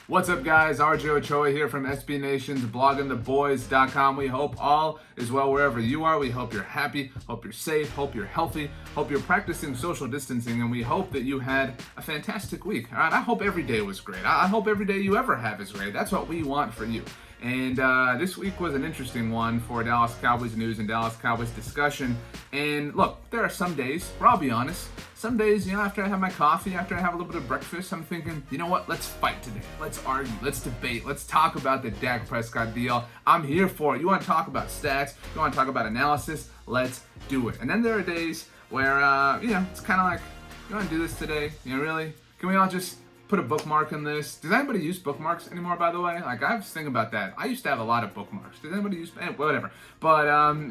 What's up, guys? RJ Ochoa here from SB Nation's bloggingtheboys.com. We hope all is well wherever you are. We hope you're happy, hope you're safe, hope you're healthy, hope you're practicing social distancing, and we hope that you had a fantastic week. All right, I hope every day was great. I hope every day you ever have is great. That's what we want for you. And this week was an interesting one for Dallas Cowboys news and Dallas Cowboys discussion. And look, there are some days, where I'll be honest, some days, after I have my coffee, after I have a little bit of breakfast, I'm thinking, you know what, let's fight today. Let's argue, let's debate, let's talk about the Dak Prescott deal. I'm here for it. You want to talk about stats, you want to talk about analysis, let's do it. And then there are days where, it's kind of like, you want to do this today? Really? Can we all just put a bookmark in this? Does anybody use bookmarks anymore, by the way? Like, I was thinking about that. I used to have a lot of bookmarks. Does anybody use, whatever. But,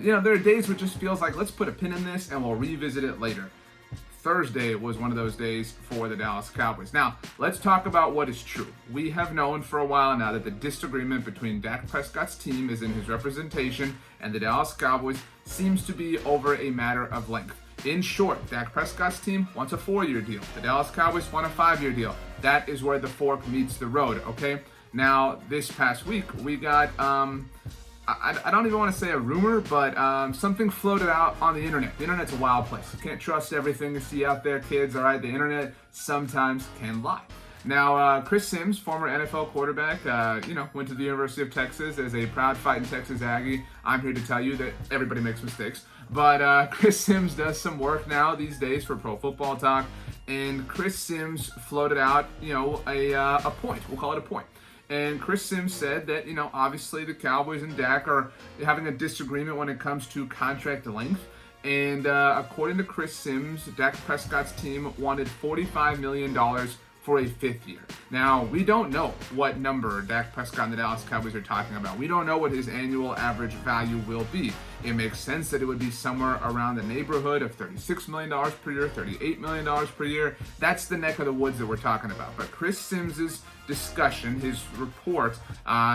there are days where it just feels like, let's put a pin in this and we'll revisit it later. Thursday was one of those days for the Dallas Cowboys. Now, let's talk about what is true. We have known for a while now that the disagreement between Dak Prescott's team is in his representation and the Dallas Cowboys seems to be over a matter of length. In short, Dak Prescott's team wants a 4-year deal. The Dallas Cowboys want a 5-year deal. That is where the fork meets the road, okay? Now, this past week, we got, I don't even want to say a rumor, but something floated out on the internet. The internet's a wild place. You can't trust everything you see out there, kids, all right? The internet sometimes can lie. Now, Chris Sims, former NFL quarterback, went to the University of Texas as a proud fighting Texas Aggie. I'm here to tell you that everybody makes mistakes. But Chris Sims does some work now these days for Pro Football Talk. And Chris Sims floated out, a point. We'll call it a point. And Chris Sims said that, obviously the Cowboys and Dak are having a disagreement when it comes to contract length. And according to Chris Sims, Dak Prescott's team wanted $45 million for a 5th year. Now, we don't know what number Dak Prescott and the Dallas Cowboys are talking about. We don't know what his annual average value will be. It makes sense that it would be somewhere around the neighborhood of $36 million per year, $38 million per year. That's the neck of the woods that we're talking about. But Chris Sims's discussion, his report,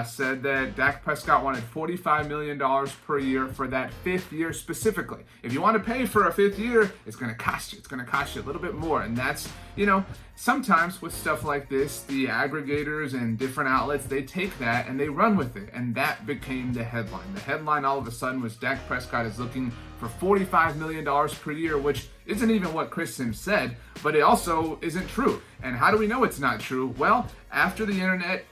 said that Dak Prescott wanted $45 million per year for that 5th year specifically. If you want to pay for a 5th year, it's going to cost you. It's going to cost you a little bit more. And that's, sometimes with stuff like this, the aggregators and different outlets, they take that and they run with it. And that became the headline. The headline all of a sudden was Dak Prescott is looking for $45 million per year, which isn't even what Chris Sims said, but it also isn't true. And how do we know it's not true? Well, after the internet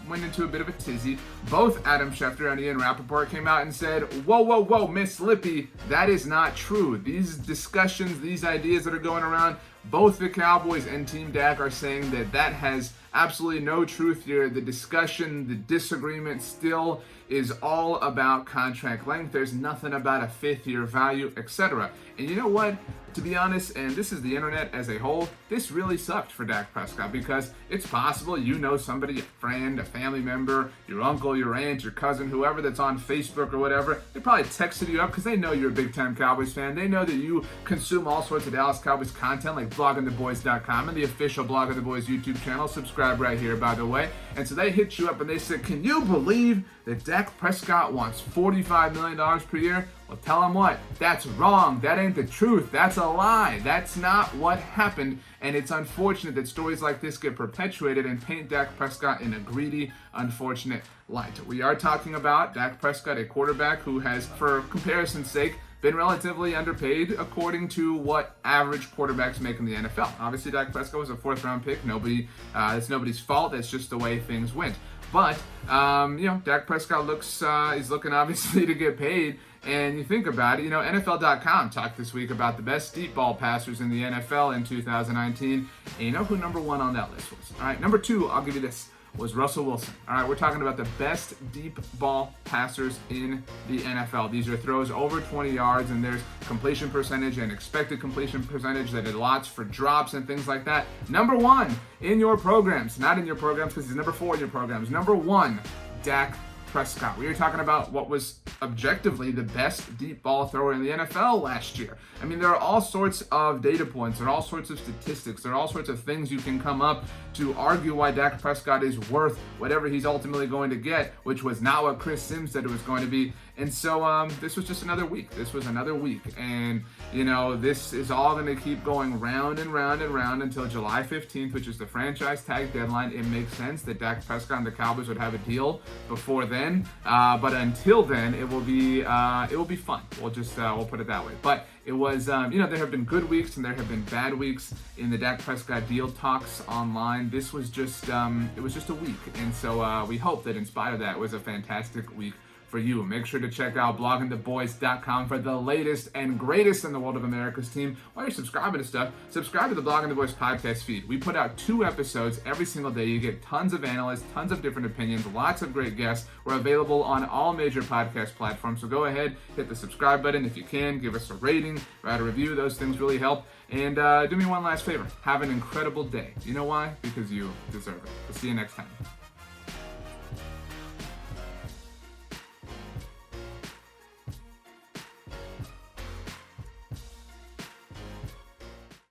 went into a bit of a tizzy, both Adam Schefter and Ian Rappaport came out and said, whoa, Miss Lippy, that is not true. These discussions, these ideas that are going around, both the Cowboys and Team Dak are saying that has absolutely no truth here. The discussion, the disagreement still is all about contract length. There's nothing about a 5th year value, etc. And you know what? To be honest, and this is the internet as a whole, this really sucked for Dak Prescott because it's possible somebody, a friend, a family member, your uncle, your aunt, your cousin, whoever that's on Facebook or whatever, they probably texted you up because they know you're a big-time Cowboys fan. They know that you consume all sorts of Dallas Cowboys content like bloggingtheboys.com and the official Blog of the Boys YouTube channel. Subscribe right here, by the way. And so they hit you up and they said, can you believe that Dak Prescott wants $45 million per year? Well, tell them what, that's wrong. That ain't the truth. That's a lie. That's not what happened. And it's unfortunate that stories like this get perpetuated and paint Dak Prescott in a greedy, unfortunate light. We are talking about Dak Prescott, a quarterback who has, for comparison's sake, been relatively underpaid according to what average quarterbacks make in the NFL. Obviously, Dak Prescott was a 4th-round pick. It's nobody's fault. That's just the way things went. But, Dak Prescott he's looking obviously to get paid. And you think about it, NFL.com talked this week about the best deep ball passers in the NFL in 2019. And you know who number 1 on that list was? All right, number 2, I'll give you this, was Russell Wilson. All right, we're talking about the best deep ball passers in the NFL. These are throws over 20 yards, and there's completion percentage and expected completion percentage that allots for drops and things like that. Number 1 in your programs, not in your programs because he's number 4 in your programs. Number 1, Dak Prescott. We were talking about what was objectively the best deep ball thrower in the NFL last year. I mean, there are all sorts of data points, there are all sorts of statistics, there are all sorts of things you can come up to argue why Dak Prescott is worth whatever he's ultimately going to get, which was not what Chris Sims said it was going to be. And so this was just another week. This was another week. And, this is all going to keep going round and round and round until July 15th, which is the franchise tag deadline. It makes sense that Dak Prescott and the Cowboys would have a deal before then. But until then, it will be fun. We'll put it that way. But it was, there have been good weeks and there have been bad weeks in the Dak Prescott deal talks online. This was just, it was just a week. And so we hope that in spite of that, it was a fantastic week for you. Make sure to check out bloggingtheboys.com for the latest and greatest in the world of America's team. While you're subscribing to stuff, subscribe to the Blogging the Boys podcast feed. We put out 2 episodes every single day. You get tons of analysts, tons of different opinions, lots of great guests. We're available on all major podcast platforms. So go ahead, hit the subscribe button if you can. Give us a rating, write a review. Those things really help. And do me one last favor. Have an incredible day. You know why? Because you deserve it. We'll see you next time.